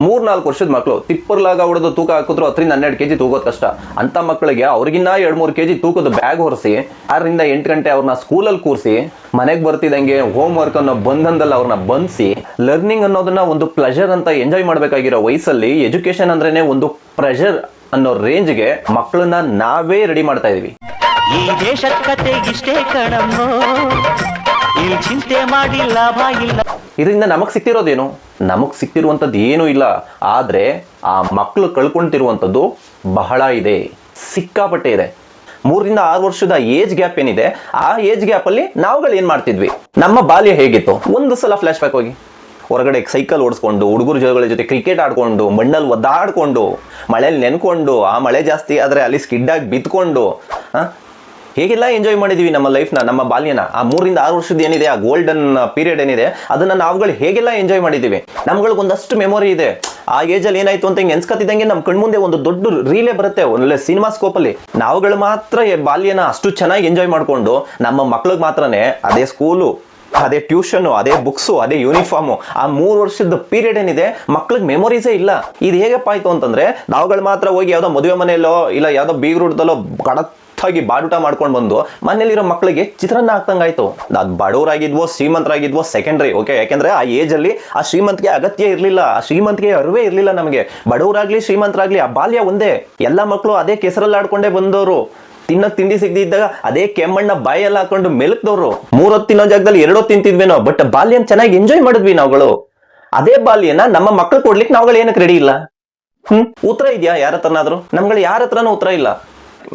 3-4 ವರ್ಷದ ಮಕ್ಕಳು ತಿಪ್ಪರ್ಲಾಗ ಹೊಡೆದು ತೂಕ ಹಾಕಿದ್ರು 10-12 kg ತೂಗೋದು ಕಷ್ಟ. ಅಂತ ಮಕ್ಕಳಿಗೆ ಅವ್ರಿಗಿನ್ನ 2-3 kg ತೂಕದ ಬ್ಯಾಗ್ ಹೊರಿಸಿ 6-8 ಗಂಟೆ ಅವ್ರನ್ನ ಸ್ಕೂಲಲ್ಲಿ ಕೂರಿಸಿ ಮನೆಗೆ ಬರ್ತಿದಂಗೆ ಹೋಮ್ ವರ್ಕ್ ಅನ್ನೋ ಬಂಧನದಲ್ಲಿ ಅವ್ರನ್ನ ಬಂಧಿಸಿ ಲರ್ನಿಂಗ್ ಅನ್ನೋದನ್ನ ಒಂದು ಪ್ಲೆಜರ್ ಅಂತ ಎಂಜಾಯ್ ಮಾಡ್ಬೇಕಾಗಿರೋ ವಯಸ್ಸಲ್ಲಿ ಎಜುಕೇಶನ್ ಅಂದ್ರೇನೆ ಒಂದು ಪ್ರೆಷರ್ ಅನ್ನೋ ರೇಂಜ್ಗೆ ಮಕ್ಕಳನ್ನ ನಾವೇ ರೆಡಿ ಮಾಡ್ತಾ ಇದೀವಿ. ಈ ದೇಶದ ಕತೆ ಇಷ್ಟೇ ಕಣಮ್ಮೋ, ಇಲ್ಲಿ ಚಿಂತೆ ಮಾಡಿ ಲಾಭ ಇಲ್ಲ. ಇದರಿಂದ ನಮಗ್ ಸಿಕ್ತಿರೋದೇನು? ನಮಗ್ ಸಿಕ್ತಿರುವಂತದ್ದು ಏನೂ ಇಲ್ಲ. ಆದ್ರೆ ಆ ಮಕ್ಕಳು ಕಳ್ಕೊಂತಿರುವಂತದ್ದು ಬಹಳ ಇದೆ, ಸಿಕ್ಕಾಪಟ್ಟೆ ಇದೆ. 3-6 ವರ್ಷದ ಏಜ್ ಗ್ಯಾಪ್ ಏನಿದೆ, ಆ ಏಜ್ ಗ್ಯಾಪ್ ಅಲ್ಲಿ ನಾವುಗಳು ಏನ್ ಮಾಡ್ತಿದ್ವಿ? ನಮ್ಮ ಬಾಲ್ಯ ಹೇಗಿತ್ತು? ಒಂದು ಸಲ ಫ್ಲಾಶ್ ಬ್ಯಾಕ್ ಹೋಗಿ. ಹೊರಗಡೆ ಸೈಕಲ್ ಓಡಿಸ್ಕೊಂಡು, ಹುಡುಗರ ಜೊತೆ ಕ್ರಿಕೆಟ್ ಆಡ್ಕೊಂಡು, ಮಣ್ಣಲ್ಲಿ ಒದ್ದಾಡ್ಕೊಂಡು, ಮಳೆಯಲ್ಲಿ ನೆನ್ಕೊಂಡು, ಆ ಮಳೆ ಜಾಸ್ತಿ ಆದ್ರೆ ಅಲ್ಲಿ ಸ್ಕಿಡ್ ಆಗಿ ಬಿದ್ಕೊಂಡು ಹೇಗೆಲ್ಲ ಎಂಜಾಯ್ ಮಾಡಿದೀವಿ ನಮ್ಮ ಲೈಫ್ನ, ನಮ್ಮ ಬಾಲ್ಯನ. ಆ 3-6 ವರ್ಷದ ಏನಿದೆ, ಆ ಗೋಲ್ಡನ್ ಪೀರಿಯಡ್ ಏನಿದೆ, ಅದನ್ನ ನಾವುಗಳು ಹೇಗೆಲ್ಲ ಎಂಜಾಯ್ ಮಾಡಿದೀವಿ. ನಮ್ಗಳಿಗೊಂದಷ್ಟು ಮೆಮೊರಿ ಇದೆ. ಆ ಏಜ್ ಅಲ್ಲಿ ಏನಾಯ್ತು ಅಂತ ಹಿಂಗೆ ಎನ್ಸ್ಕತ್ತಿದ್ದಂಗೆ ನಮ್ ಕಣ್ಮುಂದೆ ಒಂದು ದೊಡ್ಡ ರೀಲೇ ಬರುತ್ತೆ, ಒಳ್ಳೆ ಸಿನಿಮಾ ಸ್ಕೋಪ್ ಅಲ್ಲಿ. ನಾವುಗಳು ಮಾತ್ರ ಬಾಲ್ಯನ ಅಷ್ಟು ಚೆನ್ನಾಗಿ ಎಂಜಾಯ್ ಮಾಡ್ಕೊಂಡು, ನಮ್ಮ ಮಕ್ಳಿಗೆ ಮಾತ್ರನೇ ಅದೇ ಸ್ಕೂಲು, ಅದೇ ಟ್ಯೂಷನ್, ಅದೇ ಬುಕ್ಸು, ಅದೇ ಯೂನಿಫಾರ್ಮು, ಆ 3 ವರ್ಷದ ಪೀರಿಯಡ್ ಏನಿದೆ ಮಕ್ಳಿಗೆ ಮೆಮೊರೀಸೇ ಇಲ್ಲ. ಇದು ಹೇಗಪ್ಪ ಆಯ್ತು ಅಂತಂದ್ರೆ, ನಾವುಗಳು ಮಾತ್ರ ಹೋಗಿ ಯಾವ್ದೋ ಮದುವೆ ಮನೆಯಲ್ಲೋ ಇಲ್ಲ ಯಾವ್ದೋ ಬೀಗ್ರೂಟದಲ್ಲೋ ಕಡತ್ತಾಗಿ ಬಾಡೂಟ ಮಾಡ್ಕೊಂಡು ಬಂದು ಮನೇಲಿರೋ ಮಕ್ಕಳಿಗೆ ಚಿತ್ರಾನ್ನ ಹಾಕ್ತಂಗಾಯ್ತು. ಅದು ಬಡವರಾಗಿದ್ವೋ ಶ್ರೀಮಂತರಾಗಿದ್ವೋ ಸೆಕೆಂಡ್ರಿ, ಓಕೆ. ಯಾಕೆಂದ್ರೆ ಆ ಏಜ್ ಅಲ್ಲಿ ಆ ಶ್ರೀಮಂತಿಗೆ ಅಗತ್ಯ ಇರ್ಲಿಲ್ಲ, ಆ ಶ್ರೀಮಂತಿಗೆ ಅರಿವೇ ಇರ್ಲಿಲ್ಲ ನಮಗೆ. ಬಡವರಾಗ್ಲಿ ಶ್ರೀಮಂತರಾಗ್ಲಿ ಆ ಬಾಲ್ಯ ಒಂದೇ. ಎಲ್ಲ ಮಕ್ಕಳು ಅದೇ ಕೆಸರಲ್ಲಿ ಆಡ್ಕೊಂಡೇ ಬಂದವರು. ತಿಂಡಿ ಸಿಗದಿದ್ದಾಗ ಅದೇ ಕೆಮ್ಮಣ್ಣ ಬಾಯಲ್ಲಿ ಹಾಕೊಂಡು ಮೆಲಕ್ದವ್ರು. 3 ಹೊತ್ತು ತಿನ್ನೋ ಜಾಗದಲ್ಲಿ 2 ಹೊತ್ತು ತಿಂತಿದ್ವೇನೋ, ಬಟ್ ಬಾಲ್ಯನ ಚೆನ್ನಾಗಿ ಎಂಜಾಯ್ ಮಾಡಿದ್ವಿ ನಾವುಗಳು. ಅದೇ ಬಾಲ್ಯನ ನಮ್ಮ ಮಕ್ಕಳು ಕೊಡ್ಲಿಕ್ಕೆ ನಾವುಗಳು ಏನಕ್ಕೆ ರೆಡಿ ಇಲ್ಲ? ಉತ್ತರ ಇದೆಯಾ ಯಾರ ಹತ್ರನಾದ್ರು? ನಮ್ಗಳು ಯಾರ ಹತ್ರನೂ ಉತ್ತರ ಇಲ್ಲ.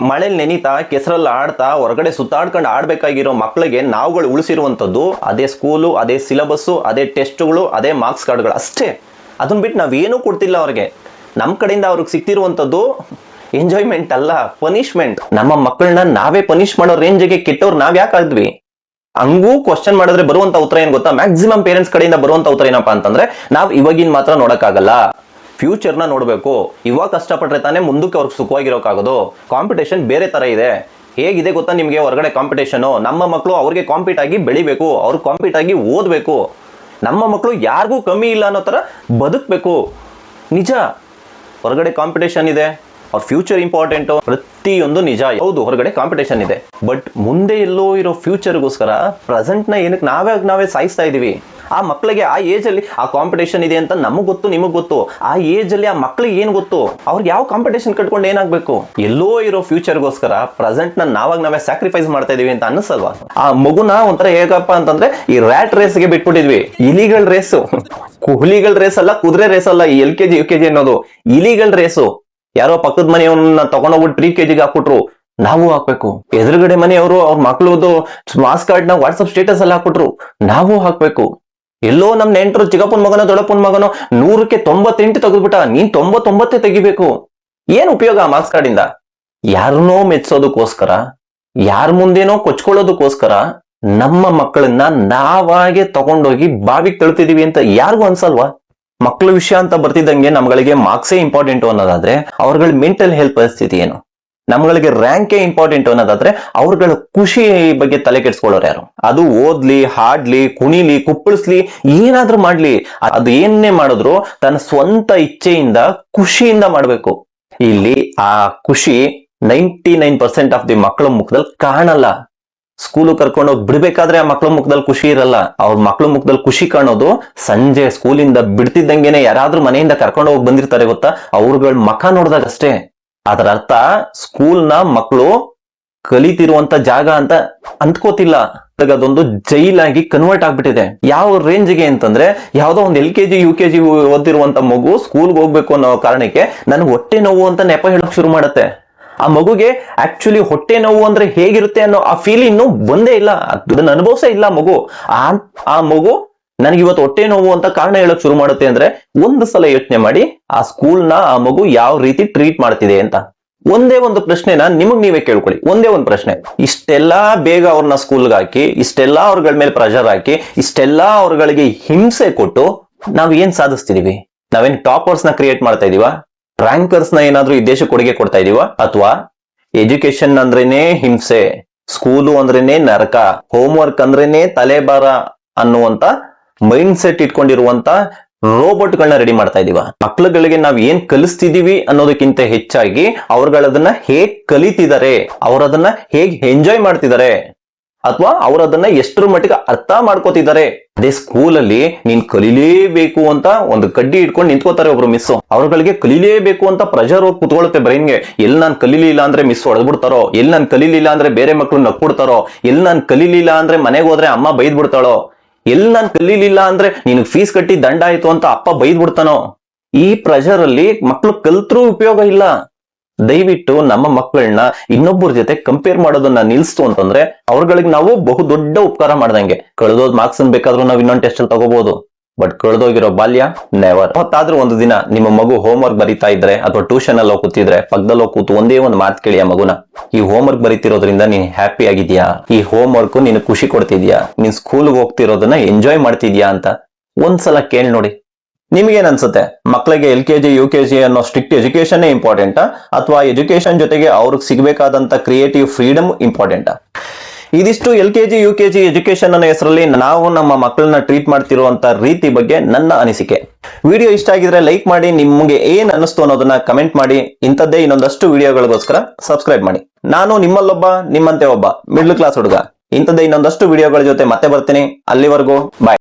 ಮಳೆಲಿ ನೆನೀತಾ, ಕೆಸರಲ್ಲಿ ಆಡ್ತಾ, ಹೊರಗಡೆ ಸುತ್ತಾಡ್ಕೊಂಡು ಆಡ್ಬೇಕಾಗಿರೋ ಮಕ್ಕಳಿಗೆ ನಾವುಗಳು ಉಳಿಸಿರುವಂತದ್ದು ಅದೇ ಸ್ಕೂಲು, ಅದೇ ಸಿಲೆಬಸ್ಸು, ಅದೇ ಟೆಸ್ಟ್ಗಳು, ಅದೇ ಮಾರ್ಕ್ಸ್ ಕಾರ್ಡ್ಗಳು ಅಷ್ಟೇ. ಅದನ್ನ ಬಿಟ್ಟು ನಾವೇನೂ ಕೊಡ್ತಿಲ್ಲ ಅವ್ರಿಗೆ. ನಮ್ಮ ಕಡೆಯಿಂದ ಅವ್ರಿಗೆ ಸಿಕ್ತಿರುವಂತದ್ದು ಎಂಜಾಯ್ಮೆಂಟ್ ಅಲ್ಲ, ಪನಿಷ್ಮೆಂಟ್. ನಮ್ಮ ಮಕ್ಕಳನ್ನ ನಾವೇ ಪನಿಷ್ ಮಾಡೋ ರೇಂಜಿಗೆ ಕೆಟ್ಟವ್ರು ನಾವ್ ಯಾಕೆ ಆದ್ವಿ? ಹಂಗೂ ಕ್ವಶನ್ ಮಾಡಿದ್ರೆ ಬರುವಂತ ಉತ್ತರ ಏನ್ ಗೊತ್ತಾ? ಮ್ಯಾಕ್ಸಿಮಮ್ ಪೇರೆಂಟ್ಸ್ ಕಡೆಯಿಂದ ಬರುವಂತ ಉತ್ತರ ಏನಪ್ಪಾ ಅಂತಂದ್ರೆ, ನಾವ್ ಇವಾಗಿನ ಮಾತ್ರ ನೋಡಕ್ಕಾಗಲ್ಲ, ಫ್ಯೂಚರ್ನ ನೋಡ್ಬೇಕು. ಇವಾಗ ಕಷ್ಟಪಟ್ರೆ ತಾನೇ ಮುಂದಕ್ಕೆ ಅವ್ರಿಗೆ ಸುಖವಾಗಿರೋಕ್ಕಾಗೋದು. ಕಾಂಪಿಟೇಷನ್ ಬೇರೆ ತರ ಇದೆ. ಹೇಗಿದೆ ಗೊತ್ತಾ ನಿಮ್ಗೆ ಹೊರಗಡೆ ಕಾಂಪಿಟೇಷನ್? ನಮ್ಮ ಮಕ್ಕಳು ಅವ್ರಿಗೆ ಕಾಂಪೀಟ್ ಆಗಿ ಬೆಳಿಬೇಕು, ಅವ್ರು ಕಾಂಪೀಟ್ ಆಗಿ ಓದ್ಬೇಕು. ನಮ್ಮ ಮಕ್ಕಳು ಯಾರಿಗೂ ಕಮ್ಮಿ ಇಲ್ಲ ಅನ್ನೋ ತರ ಬದುಕ್ಬೇಕು. ನಿಜ, ಹೊರಗಡೆ ಕಾಂಪಿಟೇಷನ್ ಇದೆ, ಅವ್ರ ಫ್ಯೂಚರ್ ಇಂಪಾರ್ಟೆಂಟ್, ಪ್ರತಿಯೊಂದು ನಿಜ. ಹೌದು, ಹೊರಗಡೆ ಕಾಂಪಿಟೇಷನ್ ಇದೆ, ಬಟ್ ಮುಂದೆ ಎಲ್ಲೋ ಇರೋ ಫ್ಯೂಚರ್ಗೋಸ್ಕರ ಪ್ರೆಸೆಂಟ್ ನ ಏನಕ್ಕೆ ನಾವೇ ಸಾಯಿಸ್ತಾ ಇದೀವಿ. ಆ ಮಕ್ಕಳಿಗೆ ಆ ಏಜ್ ಅಲ್ಲಿ ಆ ಕಾಂಪಿಟೇಷನ್ ಇದೆ ಅಂತ ನಮಗ್ ಗೊತ್ತು, ನಿಮಗ್ ಗೊತ್ತು. ಆ ಏಜ್ ಅಲ್ಲಿ ಆ ಮಕ್ಳಿಗೆ ಏನ್ ಗೊತ್ತು? ಅವ್ರಿಗೆ ಯಾವ ಕಾಂಪಿಟೇಷನ್ ಕಟ್ಕೊಂಡು ಏನಾಗ್ಬೇಕು? ಎಲ್ಲೋ ಇರೋ ಫ್ಯೂಚರ್ಗೋಸ್ಕರ ಪ್ರೆಸೆಂಟ್ ನ ನಾವೇ ಸ್ಯಾಕ್ರಿಫೈಸ್ ಮಾಡ್ತಾ ಇದೀವಿ ಅಂತ ಅನ್ನಿಸಲ್ವಾ? ಆ ಮಗುನ ಒಂಥರ ಹೇಗಪ್ಪ ಅಂತಂದ್ರೆ, ಈ ರ್ಯಾಟ್ ರೇಸ್ಗೆ ಬಿಟ್ಬಿಟ್ಟಿದ್ವಿ. ಇಲಿಗಳ ರೇಸು, ಹುಲಿಗಳ ರೇಸ್ ಅಲ್ಲ, ಕುದುರೆ ರೇಸ್ ಅಲ್ಲ. ಈ LKG UKG ಅನ್ನೋದು ಇಲಿಗಳ ರೇಸು. ಯಾರೋ ಪಕ್ಕದ ಮನೆಯವನ್ನ ತಗೊಂಡೋಗ್ಬಿಟ್ಟು 3 kg ಹಾಕ್ಬಿಟ್ರು, ನಾವು ಹಾಕ್ಬೇಕು. ಎದುರುಗಡೆ ಮನೆಯವರು ಅವ್ರ ಮಕ್ಳದು ಮಾರ್ಕ್ಸ್ ಕಾರ್ಡ್ ನ ವಾಟ್ಸ್ಆಪ್ ಸ್ಟೇಟಸ್ ಅಲ್ಲಿ ಹಾಕ್ಬಿಟ್ರು, ನಾವು ಹಾಕ್ಬೇಕು. ಎಲ್ಲೋ ನಮ್ ನೆಂಟರು ಚಿಕ್ಕಪ್ಪನ ಮಗನೋ ದೊಡ್ಡಪ್ಪನ ಮಗನೋ 100ಕ್ಕೆ 98 ತೆಗೆದ್ಬಿಟ್ಟ, ನೀನ್ 99 ತೆಗಿಬೇಕು. ಏನ್ ಉಪಯೋಗ ಆ ಮಾರ್ಕ್ಸ್ ಕಾರ್ಡ್ ಇಂದ? ಯಾರನ್ನೋ ಮೆಚ್ಚೋದಕ್ಕೋಸ್ಕರ, ಯಾರ ಮುಂದೇನೋ ಕೊಚ್ಕೊಳ್ಳೋದಕ್ಕೋಸ್ಕರ ನಮ್ಮ ಮಕ್ಕಳನ್ನ ನಾವಾಗೆ ತಗೊಂಡೋಗಿ ಬಾವಿಗೆ ತಳ್ತಿದೀವಿ ಅಂತ ಯಾರಿಗೂ ಅನ್ಸಲ್ವಾ? ಮಕ್ಕಳ ವಿಷಯ ಅಂತ ಬರ್ತಿದ್ದಂಗೆ ನಮ್ಗಳಿಗೆ ಮಾರ್ಕ್ಸೇ ಇಂಪಾರ್ಟೆಂಟ್ ಅನ್ನೋದಾದ್ರೆ ಅವ್ರಗಳ ಮೆಂಟಲ್ ಹೆಲ್ತ್ ಪರಿಸ್ಥಿತಿ ಏನು? ನಮ್ಗಳಿಗೆ ರ್ಯಾಂಕೇ ಇಂಪಾರ್ಟೆಂಟ್ ಅನ್ನೋದಾದ್ರೆ ಅವ್ರಗಳ ಖುಷಿ ಬಗ್ಗೆ ತಲೆ ಕೆಡ್ಸ್ಕೊಳ್ಳೋರು ಯಾರು? ಅದು ಓದ್ಲಿ, ಹಾಡ್ಲಿ, ಕುಣಿಲಿ, ಕುಪ್ಪಳಿಸ್ಲಿ, ಏನಾದ್ರೂ ಮಾಡ್ಲಿ, ಅದು ಏನೇ ಮಾಡಿದ್ರು ತನ್ನ ಸ್ವಂತ ಇಚ್ಛೆಯಿಂದ ಖುಷಿಯಿಂದ ಮಾಡ್ಬೇಕು. ಇಲ್ಲಿ ಆ ಖುಷಿ 99% ಆಫ್ ದಿ ಮಕ್ಕಳ ಮುಖದಲ್ಲಿ ಕಾಣಲ್ಲ. ಸ್ಕೂಲು ಕರ್ಕೊಂಡೋಗಿ ಬಿಡ್ಬೇಕಾದ್ರೆ ಆ ಮಕ್ಳ ಮುಖದಲ್ಲಿ ಖುಷಿ ಇರಲ್ಲ. ಅವ್ರ ಮಕ್ಳ ಮುಖದಲ್ಲಿ ಖುಷಿ ಕಾಣೋದು ಸಂಜೆ ಸ್ಕೂಲಿಂದ ಬಿಡ್ತಿದ್ದಂಗೆನೆ ಯಾರಾದ್ರೂ ಮನೆಯಿಂದ ಕರ್ಕೊಂಡು ಹೋಗಿ ಬಂದಿರ್ತಾರೆ ಗೊತ್ತಾ, ಅವ್ರಗಳ ಮಖ ನೋಡಿದಾಗ ಅಷ್ಟೇ. ಅದರ ಅರ್ಥ ಸ್ಕೂಲ್ನ ಮಕ್ಕಳು ಕಲಿತಿರುವಂತ ಜಾಗ ಅಂತ ಅಂದ್ಕೋತಿಲ್ಲ, ಅದೊಂದು ಜೈಲಾಗಿ ಕನ್ವರ್ಟ್ ಆಗ್ಬಿಟ್ಟಿದೆ. ಯಾವ ರೇಂಜ್ಗೆ ಅಂತಂದ್ರೆ, ಯಾವ್ದೋ ಒಂದು LKG UKG ಓದಿರುವಂತ ಮಗು ಸ್ಕೂಲ್ಗೆ ಹೋಗ್ಬೇಕು ಅನ್ನೋ ಕಾರಣಕ್ಕೆ ನನ್ಗೆ ಹೊಟ್ಟೆ ನೋವು ಅಂತ ನೆಪ ಹೇಳಕ್ ಶುರು ಮಾಡತ್ತೆ. ಆ ಮಗುಗೆ ಆಕ್ಚುಲಿ ಹೊಟ್ಟೆ ನೋವು ಅಂದ್ರೆ ಹೇಗಿರುತ್ತೆ ಅನ್ನೋ ಆ ಫೀಲಿಂಗ್ ಇನ್ನೂ ಬಂದೇ ಇಲ್ಲ, ಅದನ್ನ ಅನುಭವಿಸೇ ಇಲ್ಲ ಮಗು. ಆ ಮಗು ನನಗೆ ಇವತ್ತು ಹೊಟ್ಟೆ ನೋವು ಅಂತ ಕಾರಣ ಹೇಳಕ್ ಶುರು ಮಾಡುತ್ತೆ ಅಂದ್ರೆ, ಒಂದು ಸಲ ಯೋಚನೆ ಮಾಡಿ ಆ ಸ್ಕೂಲ್ನ ಆ ಮಗು ಯಾವ ರೀತಿ ಟ್ರೀಟ್ ಮಾಡ್ತಿದೆ ಅಂತ. ಒಂದೇ ಒಂದು ಪ್ರಶ್ನೆನ ನಿಮಗ್ ನೀವೇ ಕೇಳ್ಕೊಳ್ಳಿ, ಒಂದೇ ಒಂದು ಪ್ರಶ್ನೆ. ಇಷ್ಟೆಲ್ಲಾ ಬೇಗ ಅವ್ರನ್ನ ಸ್ಕೂಲ್ಗೆ ಹಾಕಿ, ಇಷ್ಟೆಲ್ಲಾ ಅವ್ರಗಳ ಮೇಲೆ ಪ್ರೆಷರ್ ಹಾಕಿ, ಇಷ್ಟೆಲ್ಲಾ ಅವ್ರಗಳಿಗೆ ಹಿಂಸೆ ಕೊಟ್ಟು ನಾವ್ ಏನ್ ಸಾಧಿಸ್ತಿದೀವಿ? ನಾವೇನ್ ಟಾಪರ್ಸ್ ನ ಕ್ರಿಯೇಟ್ ಮಾಡ್ತಾ ಇದೀವ? ರ್ಯಾಂಕರ್ಸ್ ನ ಏನಾದ್ರೂ ಈ ದೇಶಕ್ಕೆ ಕೊಡುಗೆ ಕೊಡ್ತಾ ಇದೀವ? ಅಥವಾ ಎಜುಕೇಶನ್ ಅಂದ್ರೇನೆ ಹಿಂಸೆ, ಸ್ಕೂಲು ಅಂದ್ರೇನೆ ನರಕ, ಹೋಮ್ ವರ್ಕ್ ಅಂದ್ರೇನೆ ತಲೆಬಾರ ಅನ್ನುವಂತ ಮೈಂಡ್ ಸೆಟ್ ಇಟ್ಕೊಂಡಿರುವಂತ ರೋಬೋಟ್ಗಳನ್ನ ರೆಡಿ ಮಾಡ್ತಾ ಇದೀವ? ಮಕ್ಳುಗಳಿಗೆ ನಾವ್ ಏನ್ ಕಲಿಸ್ತಿದೀವಿ ಅನ್ನೋದಕ್ಕಿಂತ ಹೆಚ್ಚಾಗಿ ಅವ್ರುಗಳದನ್ನ ಹೇಗ್ ಕಲಿತಿದ್ದಾರೆ, ಅವ್ರದನ್ನ ಹೇಗ್ ಎಂಜಾಯ್ ಮಾಡ್ತಿದ್ದಾರೆ, ಅಥವಾ ಅವ್ರದನ್ನ ಎಷ್ಟರ ಮಟ್ಟಿಗೆ ಅರ್ಥ ಮಾಡ್ಕೋತಿದ್ದಾರೆ. ಅದೇ ಸ್ಕೂಲಲ್ಲಿ ನೀನ್ ಕಲಿಲೇಬೇಕು ಅಂತ ಒಂದು ಕಡ್ಡಿ ಇಟ್ಕೊಂಡು ನಿಂತ್ಕೋತಾರೆ ಒಬ್ರು ಮಿಸ್. ಅವ್ರಗಳಿಗೆ ಕಲಿಲೇಬೇಕು ಅಂತ ಪ್ರೆಷರ್ ಹೋಗಿ ಕುತ್ಕೊಳ್ಳುತ್ತೆ ಬ್ರೈನ್ಗೆ. ಎಲ್ಲಿ ನಾನ್ ಕಲಿಲಿಲ್ಲ ಅಂದ್ರೆ ಮಿಸ್ ಹೊಡೆದ್ಬಿಡ್ತಾರೋ, ಎಲ್ಲಿ ನಾನ್ ಕಲಿಲಿಲ್ಲ ಅಂದ್ರೆ ಬೇರೆ ಮಕ್ಳು ನಕ್ಬಿಡ್ತಾರೋ, ಎಲ್ಲಿ ನಾನ್ ಕಲಿಲಿಲ್ಲ ಅಂದ್ರೆ ಮನೆಗೆ ಹೋದ್ರೆ ಅಮ್ಮ ಬೈದ್ ಬಿಡ್ತಾಳೋ, ಎಲ್ಲಿ ನಾನ್ ಕಲಿಲಿಲ್ಲ ಅಂದ್ರೆ ನಿನಗ್ ಫೀಸ್ ಕಟ್ಟಿ ದಂಡ ಆಯ್ತು ಅಂತ ಅಪ್ಪ ಬೈದ್ ಬಿಡ್ತಾನೋ. ಈ ಪ್ರೆಷರ್ ಅಲ್ಲಿ ಮಕ್ಳು ಕಲ್ತ್ರೂ ಉಪಯೋಗ ಇಲ್ಲ. ದಯವಿಟ್ಟು ನಮ್ಮ ಮಕ್ಕಳನ್ನ ಇನ್ನೊಬ್ಬರ ಜೊತೆ ಕಂಪೇರ್ ಮಾಡೋದನ್ನ ನಿಲ್ಸ್ತು ಅಂತಂದ್ರೆ ಅವ್ರಗಳಿಗೆ ನಾವು ಬಹುದೊಡ್ಡ ಉಪಕಾರ ಮಾಡ್ದಂಗೆ. ಕಳೆದೋದ್ ಮಾರ್ಕ್ಸ್ ಬೇಕಾದ್ರೂ ನಾವು ಇನ್ನೊಂದು ಟೆಸ್ಟ್ ಅಲ್ಲಿ ತಗೋಬಹುದು, ಬಟ್ ಕಳೆದೋಗಿರೋ ಬಾಲ್ಯ ನೆವರ್. ಹೊತ್ತಾದ್ರೂ ಒಂದು ದಿನ ನಿಮ್ಮ ಮಗು ಹೋಮ್ ವರ್ಕ್ ಬರೀತಾ ಇದ್ರೆ ಅಥವಾ ಟ್ಯೂಷನ್ ಅಲ್ಲಿ ಕೂತಿದ್ರೆ ಪಕ್ಕದಲ್ಲಿ ಕೂತು ಒಂದೇ ಒಂದು ಮಾತು ಕೇಳಿ ಆ ಮಗುನ, ಈ ಹೋಮ್ ವರ್ಕ್ ಬರೀತಿರೋದ್ರಿಂದ ನೀನ್ ಹ್ಯಾಪಿ ಆಗಿದ್ಯಾ? ಈ ಹೋಮ್ ವರ್ಕ್ ನೀನು ಖುಷಿ ಕೊಡ್ತಿದ್ಯಾ? ನೀನ್ ಸ್ಕೂಲ್ಗೆ ಹೋಗ್ತಿರೋದನ್ನ ಎಂಜಾಯ್ ಮಾಡ್ತಿದ್ಯಾ ಅಂತ ಒಂದ್ಸಲ ಕೇಳಿ ನೋಡಿ. ನಿಮ್ಗೇನ್ ಅನ್ಸುತ್ತೆ? ಮಕ್ಕಳಿಗೆ LKG UKG ಅನ್ನೋ ಸ್ಟ್ರಿಕ್ಟ್ ಎಜುಕೇಶನ್ ಇಂಪಾರ್ಟೆಂಟಾ, ಅಥವಾ ಎಜುಕೇಶನ್ ಜೊತೆಗೆ ಅವ್ರಿಗೆ ಸಿಗ್ಬೇಕಾದಂತ ಕ್ರಿಯೇಟಿವ್ ಫ್ರೀಡಮ್ ಇಂಪಾರ್ಟೆಂಟಾ? ಇದಿಷ್ಟು LKG UKG ಎಜುಕೇಶನ್ ಅನ್ನೋ ಹೆಸರಲ್ಲಿ ನಾವು ನಮ್ಮ ಮಕ್ಕಳನ್ನ ಟ್ರೀಟ್ ಮಾಡ್ತಿರುವಂತ ರೀತಿ ಬಗ್ಗೆ ನನ್ನ ಅನಿಸಿಕೆ. ವಿಡಿಯೋ ಇಷ್ಟ ಆಗಿದ್ರೆ ಲೈಕ್ ಮಾಡಿ, ನಿಮ್ಗೆ ಏನ್ ಅನಿಸ್ತು ಅನ್ನೋದನ್ನ ಕಮೆಂಟ್ ಮಾಡಿ. ಇಂಥದ್ದೇ ಇನ್ನೊಂದಷ್ಟು ವಿಡಿಯೋಗಳಿಗೋಸ್ಕರ ಸಬ್ಸ್ಕ್ರೈಬ್ ಮಾಡಿ. ನಾನು ನಿಮ್ಮಲ್ಲೊಬ್ಬ, ನಿಮ್ಮಂತೆ ಒಬ್ಬ ಮಿಡ್ಲ್ ಕ್ಲಾಸ್ ಹುಡುಗ. ಇಂಥದ್ದೇ ಇನ್ನೊಂದಷ್ಟು ವಿಡಿಯೋಗಳ ಜೊತೆ ಮತ್ತೆ ಬರ್ತೀನಿ. ಅಲ್ಲಿವರೆಗೂ ಬಾಯ್.